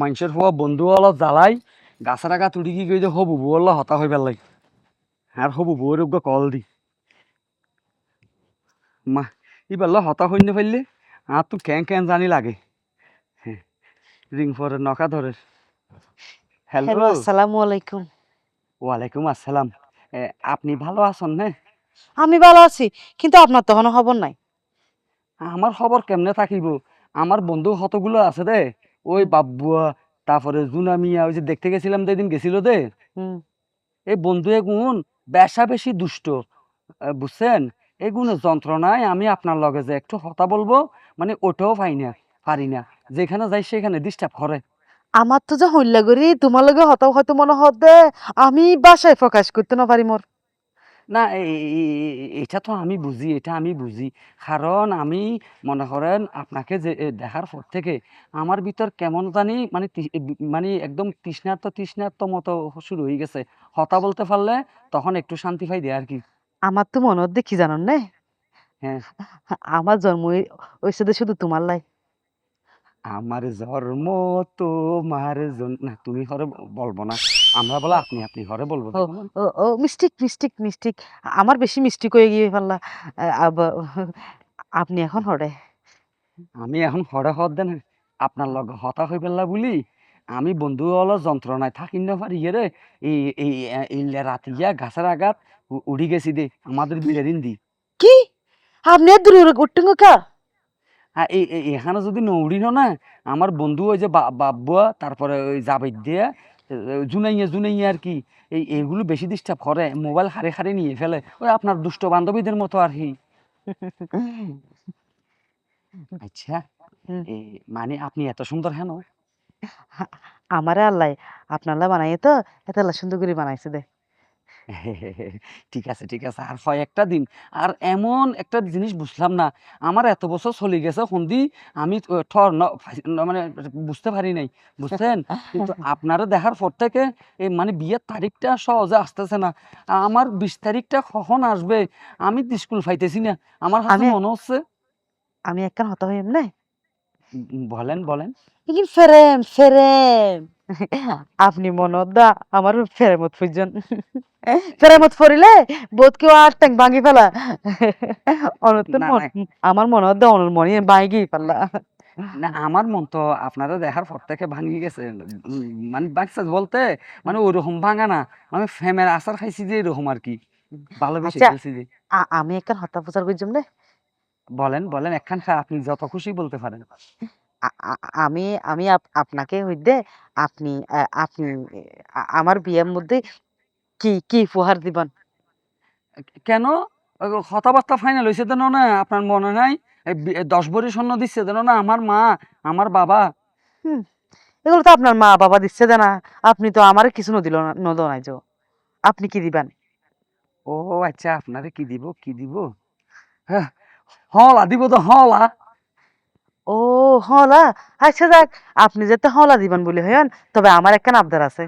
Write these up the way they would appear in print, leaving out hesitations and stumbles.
মানুষের হওয়া বন্ধু অলপ জ্বালাই গাছের আগা তুড়ি কি কই যে হবু বললা হতা হইবার লাই আর হবু বউর কল দি মা ইবাল্লা হতা হইনে ফেললে আর তো ক্যাং ক্যাং জানি লাগে হ্যাঁ রিং ফরের নকা ধরে হ্যালো, হ্যালো। আসসালামু আলাইকুম। ওয়ালাইকুম আসসালাম। আপনি ভালো আছেন না? আমি ভালো আছি, কিন্তু আপনার তো কোনো খবর নাই। আমার খবর কেমনে থাকিব, আমার বন্ধু কতগুলো আছে দে, ওই হুম, বাব্বুয়া, তারপরে জুনা মিয়া, ওই যে দেখতে গেছিলাম যেদিন গেছিল দে, হুম। এই বন্ধু এগুন বেশা বেশি দুষ্ট, বুঝছেন? এগুনের যন্ত্রণায় আমি আপনার লগে যে একটু কথা বলবো, মানে ওটাও পারি না, যেখানে যাই সেখানে ডিস্টার্ব করে। আমার তো যে হইলা করি তোমার লগে হতাও হয়তো মনে হতে আমি বাসায় প্রকাশ করতে না পারি মোর। না এটা তো আমি বুঝি, এটা আমি বুঝি, কারণ আমি মনে করেন আপনাকে যে দেখার পর থেকে আমার ভিতর কেমন জানি মানে মানে একদম তৃষ্ণার্ত মতো শুরু হয়ে গেছে। কথা বলতে পারলে তখন একটু শান্তি পাই দেয় আর কি। আমার তো মনে হচ্ছে কি জানেন না, হ্যাঁ। আমার জন্ম হয়েছে যে শুধু তোমার লাই। আমার জন্ম তোমার জন্য, না তুমি ঘরে বলবো না, আমরা বলো আপনি আপনি ঘরে বলবো ও দেখুন। ও ও মিস্টিক মিস্টিক মিস্টিক, আমার বেশি মিস্টিক হয়ে গিয়ে পারলা। আপনি এখন হরে। আমি এখন হরে হদ দেন আপনার লগে হতা হয়ে পেলা বলি আমি বন্ধু হলো যন্ত্রণায় থাকি না পারি রে। এই এই এই রাতিয়া গাছের আঘাত উড়ি গেছি দে আমাদের বিলে দিন দি। কি আপনি এত দূরে উঠতেন কা? হ্যাঁ এখানে যদি নৌড়ি না, আমার বন্ধু ওই যে বাব্বুয়া, তারপরে ওই জাবেদ দিয়া, জুনাইয়া আর কি, এইগুলো বেশি ডিস্টার্ব করে, মোবাইল হারে হারে নিয়ে ফেলে, ওই আপনার দুষ্ট বান্ধবীদের মতো আর কি। আচ্ছা, এই মানে আপনি এত সুন্দর হেন? আমারে আল্লাহ আপনার লা বানাইয়ে তো এত সুন্দর করে বানাইছে দে। ঠিক আছে আর হয় একটা দিন, আর এমন একটা জিনিস বুঝলাম না, আমার এত বছর চলে গেছে সন্ধি, আমি মানে বুঝতে পারি নাই, বুঝছেন? কিন্তু আপনারা দেখার পর থেকে এই মানে বিয়ের তারিখটা সহজে আসতেছে না, আমার 20 তারিখটা কখন আসবে আমি তো স্কুল পাইতেছি না, আমার কাছে আমি মনে হচ্ছে। আমি একখান হতা হই এমনে বলেন বলেন। ইগিন ফেরেম ফেরেম আপনি মনত দা আমার ফেরেমত ফুইজন ফেরেমত ফরিলে বোধ কেউ আর ট্যাং ভাঙি ফেলা অনতন না মন না আমার মনত দা অনর মনি ভাঙি ফেললা। না আমার মন তো আপনারা দেখার পর থেকে ভাঙি গেছে। মানে বাচ্চা বলতে মানে ওইরকম ভাঙা না, মানে ফ্যামের আচার খাইছি যে এরকম আর কি, ভালোবেসে আচ্ছা, ফেলছি যে। আমি একখান হতা প্রচার করছিলাম রে। বলেন বলেন একখান খা, আপনি যত খুশি বলতে পারেন। আমি আমি আপনাকে হইতে আপনি আপনি আমার বিয়ের মধ্যে কি কি উপহার দিবেন? কেন? কথাবার্তা ফাইনাল হয়েছে দেন না, আপনার মনে নাই? 10 ভরি স্বর্ণ দিচ্ছে দেন না আমার মা, আমার বাবা। হুম, এগুলো তো আপনার মা বাবা দিচ্ছে না। আপনি তো আমার কিছু নদিল নদ নাই যো, আপনি কি দিবেন? ও আচ্ছা, আপনারে কি দিব কি দিব, হ্যাঁ, হলা দিব তো হলা। ও হলা, আচ্ছা যাক, আপনি যেতে হলা দিবেন বলে হইন, তবে আমার একখান আবদার আছে।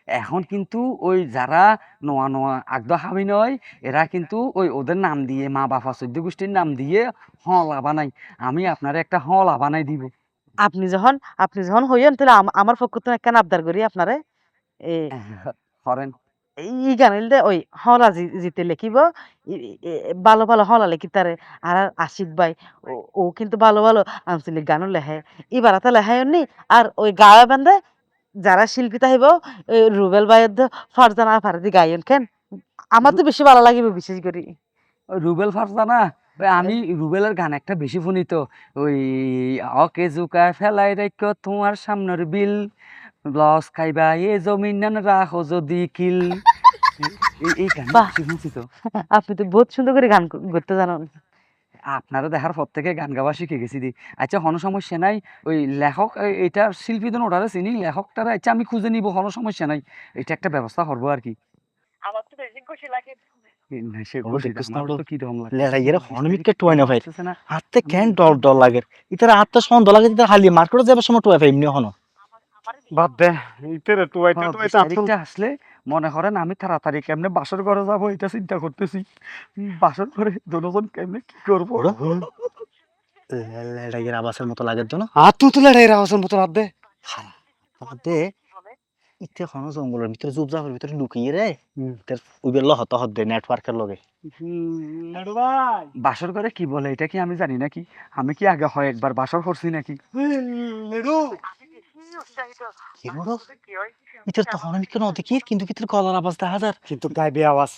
এখন কিন্তু ওই যারা নোয়া নোয়া আগদা হাবি নয়, এরা কিন্তু ওই ওদের নাম দিয়ে, মা বাবা চোদ্দ গোষ্ঠীর নাম দিয়ে হলা বানাই, আমি আপনার একটা হলা বানাই দিব। আপনি যখন আপনি যখন হইন তাহলে আমার পক্ষ থেকে একখান আবদার করি আপনারে। এ করেন। ই গানিল দে ওই হলা জিতে লিখিব, ভালো ভালো হলা লিখি তারে। আর আর আশিক ভাই, ও ও কিন্তু ভালো ভালো আঞ্চলিক গানও লেখে, এবার তো লেখায় নি। আর ওই গাওয়া বান্ধে যারা শিল্পী তাহিব, রুবেল ভাইয়ের ফারজানা ফারদি গায়ন কেন, আমার তো বেশি ভালো লাগিব বিশেষ করে। রুবেল ফারজানা, ওই আমি রুবেলের গান একটা বেশি শুনি তো, ওই অকে জুকা ফেলাই রেখো তোমার সামনের বিল, লস খাইবা এ জমিন নান রাখো যদি কিল, এই গানটা বাহ, বেশি শুনছি তো। আপনি তো বহুত সুন্দর করে গান করতে জানেন। আপনারা দেখার পর থেকে গান গাওয়া শিখে গেছি দি। আচ্ছা কোনো সমস্যা নাই, ওই লেখক এটা শিল্পী জন ওটারে চিনি, লেখকটারা আচ্ছা আমি খুঁজে নিব, কোনো সমস্যা নাই, এটা একটা ব্যবস্থা করবো আর কি। আমার তো বেশি খুশি লাগে। না সে ওলো খুশি দেখছিস না আমার ওলো তো কিরকম লাগতেছে, লেড়াইয়ের কিন্তু বিশ তারিখ হনমিটকে টুয়াই কেন না ভাই আসতেছে না? হাতে আমি কেন একটু ডল ডল লাগে ইতার হাতে সন ডল লাগে ইতার হালি মার্কেটে যাবার সময় টুয়াই এমনি হনো বাদ দে ইতেরে টুয়াইতে হ্যাঁ, বিশ টুয়াইতে আসল। তারিখটা আসলে মনে করেন আমি তাড়াতাড়ি কেমনে বাসর ঘরে যাবো এটা চিন্তা করতেছি। বাসর ঘরে দুজন কেমনে কি করবো। ওরা লেড়াইয়ের আবাসের মতো লাগে তো না হাত তো তুলে রে রাওয়াজের মতো রাত দে। হতে ইতে কোনো জঙ্গলের ভিতরে জুবজাবের ভিতরে লুকিয়ে রে তোর উইবেল হত হতে নেটওয়ার্কের লগে লাডু ভাই বাসর করে কি বলে এটা কি আমি জানি নাকি? আমি কি আগে হয় একবার বাসর করছি নাকি? লাডু কি বড় ইতের তখন আমি কেন দেখি কিন্তু কিতের গলার আওয়াজ দেখা যার কিন্তু গাইবে আওয়াজ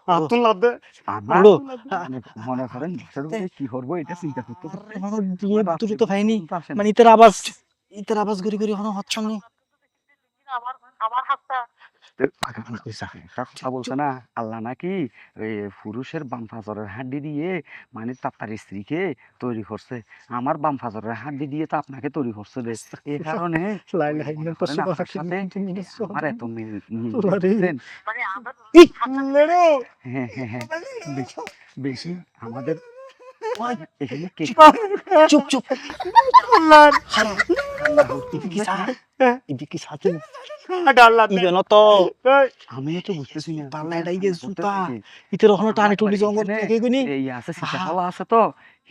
আতুন লাদে আমার বড় মানে মনে করেন বাসর করে কি করবো এটা চিন্তা করতে পারি না। আমার দিয়ে দুটো তো পাইনি পারছেন। মানে ইতের আওয়াজ গরি গরি হনো হচ্ছে না একটা কথা বলছে না আল্লাহ নাকি ওই পুরুষের বাম ফাজরের হাড্ডি দিয়ে মানে তার স্ত্রীকে তৈরি করছে, আমার বাম ফাজরের হাড্ডি দিয়ে তো আপনাকে তৈরি করছে রে। এই কারণে লা ইলাহা ইল্লাল্লাহ মনে করেন আপনার সাথে আমার এত মিল মিল তোরা রে। বুঝছেন? লাডু হ্যাঁ হ্যাঁ হ্যাঁ বেশি বেশি আমাদের এখানে কে চুপ চুপ আল্লাহ ইদি কি সাথে আল্লাহ ইবে ন তো আমি তো বুঝতেছি না পাল্লা এটাই গে জুতা বুঝতেছি। ইতের ওখানে টানি টুলি জঙ্গল এখানে থেকে গনি এই আছে সীতাফল আছে তো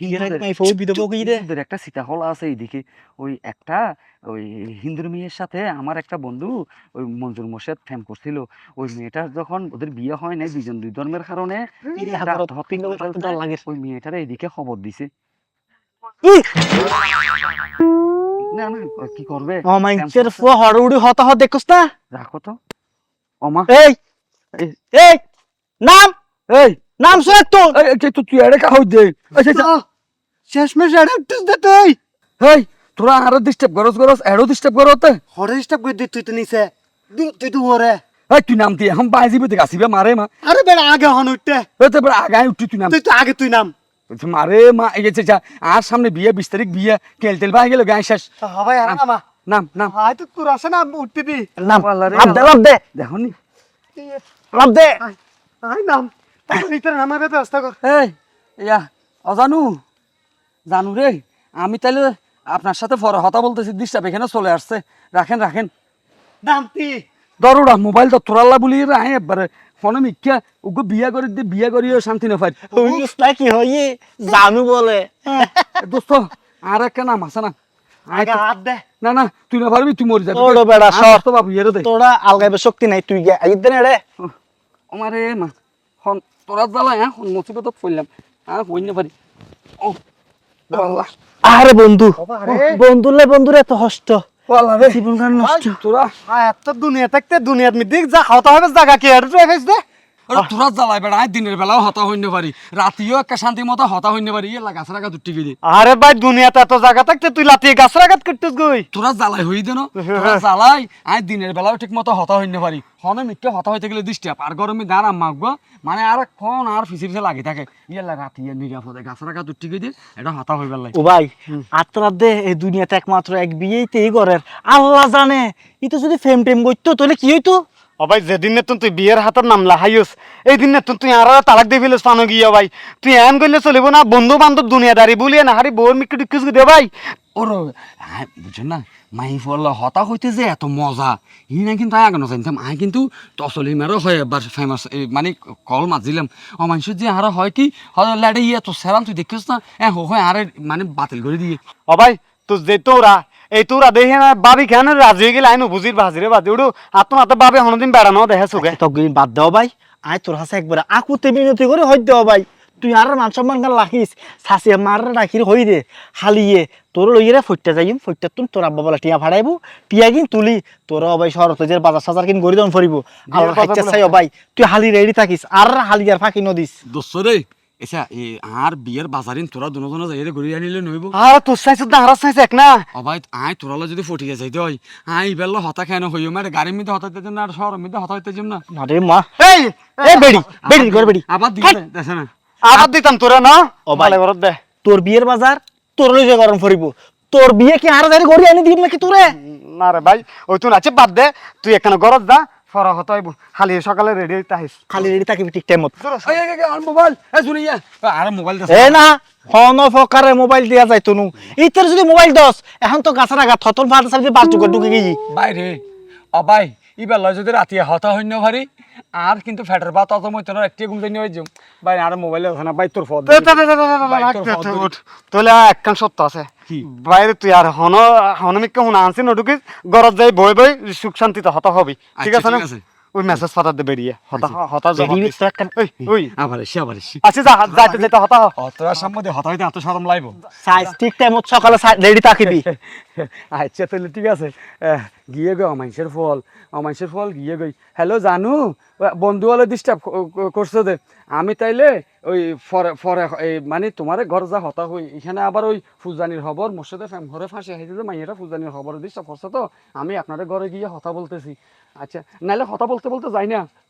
হিয়ার হিন্দুদের- মাই ফৌ বিদব গই দে হিন্দুদের একটা সীতাফল আছে এইদিকে, ওই একটা ওই হিন্দুর মেয়ের সাথে আমার একটা বন্ধু ওই মঞ্জুর মোর্শেদ ফ্যান করছিল, ওই মেয়েটার যখন ওদের বিয়ে হয় নাই দুইজন দুই ধর্মের কারণে ইরে একটা হাজার আত্মহত্যা পিন্ড করে ফেলছে। ডর লাগে ওই মেয়েটার এইদিকে খবর দিছে। না না কি করবে ও মাইনসের ফো হড়উড়ি হতা হ দেখছস না রাখো তো ওমা এই এই এই নাম এই নাম শুনে তো তুই এড়ে কা হই দে শেষমেশ এড়ে উঠছিস দে তুই হেই তোরা আরো ডিস্টার্ব করস এড়ো ডিস্টার্ব করতে হরে স্টপ করে তুই তো নিছে তুই তো হরে এই তুই নাম দিয়ে এখন বাইজিবে দেখ আসিবে মারে মা আরে বেড়া আগে হন উঠতে এই তো আগায় উঠি তুই নাম তুই তো আগে তুই নাম বলছে, মারে মা এই গেছে যা আর সামনে বিয়ে 20 তারিখ বিয়ে কেল তেল ভাই গেল গায়ে শেষ হবাই আর নামা নাম নাম হাই তো তোর আছে না উঠতে দি নাম আল্লাহ রে, লাভ দে দেখো নি লাভ দে হাই নাম নিতে নামার ব্যবস্থা কর এই ইয়া অজানু জানু রে আমি তাহলে আপনার সাথে পরে কথা বলতেছি, ডিস্টার্ব এখানে চলে আসছে, রাখেন রাখেন নাম তুই দরুড়া মোবাইল তো তোরাল্লা বলি রায় একবারে ফোনে মিথ্যা ওকে বিয়া করে দিয়ে বিয়া করিও শান্তি না পাই। হইস না কি হই জানু বলে দোস্ত আর একটা নাম আছে না আয় আগে তো- হাত দে না না তুই না পারবি তুই মরে যাবি ওড়ো বেড়া সর তো বাবু ইয়েরে দে তোরা আলগাইবে শক্তি নাই তুই গে আইদ দে রে আমারে মা হন তোরা জ্বালা হ্যাঁ মুসিবত পড়লাম হ্যাঁ হই না পারি ও আল্লাহ আরে বন্ধু আরে। বন্ধুলে বন্ধুরে এত কষ্ট আল্লাহ রে জীবন গান নষ্ট তোরা এত দুনিয়া থাকতে দুনিয়ার মধ্যে যা খাওয়া হবে জায়গা কি আর তুই ফেস দে তোরা জ্বালাই বেড়া দিনের বেলাও হতা হইন পারি রাতিও একটা শান্তি মতো হতা হইন পারি ইয়ে লাগা সারা দুটি গিয়ে আরে ভাই দুনিয়াতে এত জায়গা থাকতে তুই লাতিয়ে গাছের আঘাত করতেস গই তোরা জ্বালাই হই দেন তোরা জ্বালাই আয় দিনের বেলাও ঠিক মতো হতা হইন পারি হনে মিথ্যে হতা হইতে গেলে দৃষ্টি আর গরমে দাঁড়াম মাগবো মানে আর কোন আর ফিসে ফিসে লাগি থাকে ইয়ে রাতি নিরাপদে গাছের আগা দুটি গিয়ে এটা হতা হইবার লাগে ও ভাই আত্রার দে এই দুনিয়াতে একমাত্র এক বিয়েতেই ঘরের আল্লাহ জানে ইতো যদি ফেম টেম করতো তাহলে কি হইতো ও ভাই যেদিন তুই বিয়ের হাতের নাম লাহাইস এই দিন তুই আর তালাক দিয়ে ফেলিস পানো গিয়া ভাই তুই এন করলে চলিব না বন্ধু বান্ধব দুনিয়াদারি বলিয়ে না হারি বোর মিক্কি টিক্কিস দে ভাই ওর বুঝছেন না মাই ফল হতা হইতে যে এত মজা ই না কিন্তু আগে জানতাম আই কিন্তু তসলি মেরো হয় এবার ফেমাস মানে কল মাজিলাম ও মানুষের যে আরো হয় কি হয় লেডে ইয়ে তো সেরাম তুই দেখিস না হয় আরে মানে বাতিল করে দিয়ে ও ভাই তুই যে তোরা এই তোরা দেখে না বাবি কেন রাজি হয়ে গেলে আইনো বুঝির বাজিরে বাদি উড়ু আত্ম হাতে বাবে হনদিন বেড়ানো দেখে চোখে তগিন বাদ দাও ভাই আয় তোর হাসে একবার আকুতে মিনতি করে হই দেও ভাই তুই আর মান সম্মান গান রাখিস শাসি মার রাখির হই রে হালিয়ে তোর লইরে ফইটা যাইম ফইটা তুন তোর আব্বা বলা টিয়া ভাড়াইবো টিয়া কিন তুলি তোর ভাই শরত যে বাজার সাজার কিন গরি দন ফরিব আর হাইচা চাই ভাই তুই হালি রেডি থাকিস আর হালি আর ফাঁকি নদিস দোস্ত রে এসা আর বিয়ের বাজারিন তোরা দুজনে যাই ঘুরে আনিলে নইব আর তোর চাইছ না আর চাইছ এক না অবাই আয় তোরালে যদি ফটিয়ে যাইতে হয় আয় বেলা হতা খেয়ে হইও মানে গাড়ির মধ্যে হতাইতে যাম না আর শহরের মধ্যে হতা হইতে যাম না আরে মা এই এ বেড়ি বেড়ি করে বেড়ি আবার দিবে দেখে না আবার দিতাম তোরা না ও ভাই। ভালো বরদ দে তোর বিয়ের বাজার তোর লইজে গরম ফরিব তোর বিয়ে কি আর যাই গড়ি আনি দিম নাকি তোরে না রে ভাই ওই তুই আছে বাদ দে তুই এখানে গরজ দা ফরা হতো আইব খালি সকালে রেডি হইতে আহিস খালি রেডি থাকিবি ঠিক টাইমত আর মোবাইল শুনি আর মোবাইল এ না হন ফকারে মোবাইল দিয়া যায় তনু ইতার যদি মোবাইল দস এখন তো গাছার আগা থতন ফাটা সাবি বাস ঢুকে ঢুকে গেছি বাইরে অবাই ইবার লয় যদি রাতিয়া হতা হইন্য ভারি আর কিন্তু ফ্যাটের ভাত অত মইতো না একটি ঘুম জানি হয়ে যাও ভাই আর মোবাইলে আছে না ভাই তোর ফোন তাহলে একখান সত্য আছে কি? বাইরে তুই আর হনমিককে হুন আনছি নটুকি ঘরত যাই বই বই সুখ শান্তিতে হতা হবি ঠিক আছে না ওই মেসেজ পাঠাতে দে বেরিয়ে হতা জবাব রেডি দিস। তো একটা ওই আবার এসে আবার এসে আচ্ছা যাইতে যাইতে হতা হ অতরা সম্বন্ধে হতা হইতে এত শরম লাইব সাইজ ঠিক টাইম সকালে রেডি থাকিবি আচ্ছা তাহলে ঠিক আছে গিয়ে গো অমাইশের ফল গিয়ে গই হ্যালো জানু বন্ধু হলে ডিস্টার্ব করছো দে আমি তাইলে ওই ফরে এই মানে তোমার ঘর যা হতা হই এখানে আবার ওই ফুজানির খবর মোর্শেদে ফ্যাম ঘরে ফাঁসি হাইতে যে মাইয়েরা ফুজানির খবর ডিস্টার্ব করছে তো আমি আপনাদের ঘরে গিয়ে হতা বলতেছি আচ্ছা নাহলে হতা বলতে বলতে যাই না